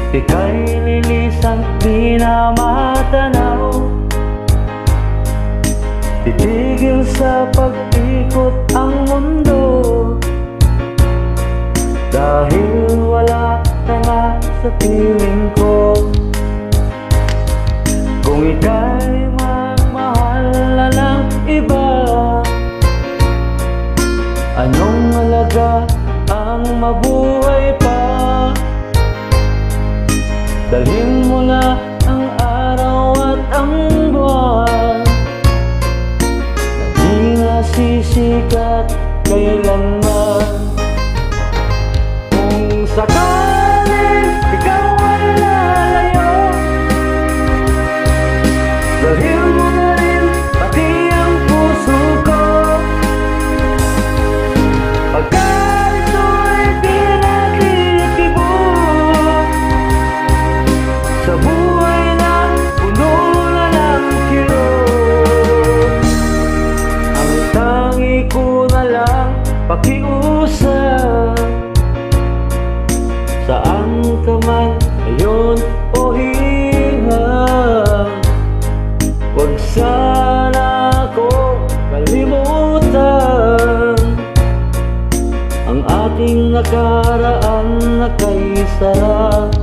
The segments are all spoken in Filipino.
Ika'y lilisan, di na matanaw. Titigil sa pag-ikot ang mundo, dahil wala ka na sa piling ko. Kung ika'y magmahal na ng iba, anong halaga ang mabuhay pa? Dalhin mo na ang araw at ang buwan, na di nasisikat kailanman. Kung sakaling ikaw ay lalayo, dalhin mo na rin pati ang puso ko. Pagkat ito'y pinagtitibok sa buhay na puno na ng kirot, ang tangi ko na lang pakiusap. Saan ka man ngayon o hirap, huwag sana ako kalimutan ang ating nakaraan na kay sarap.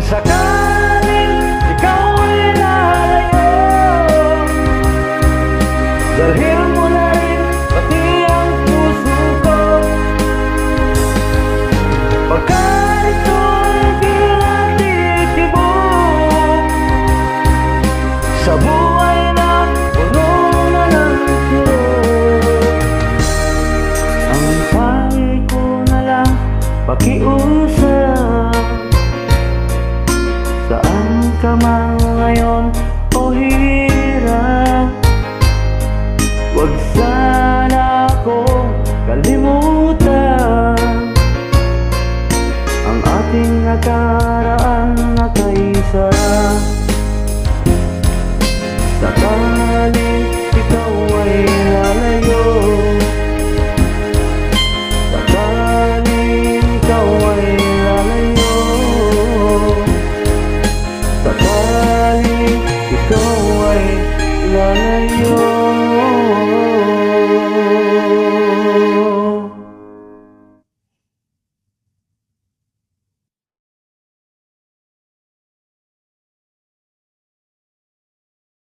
Sakaling ikaw ay lalayo, dalhin mo na rin pati ang puso ko. Pagkat ito'y pinagtitibok sa buhay na puno na ng kirot, ang pahay ko na lang pakiusap. Saan ka man ngayon o hirap, huwag sana akong kalimutan ang ating nakaraan na kay sarap. Sakaling ikaw ay lalayo,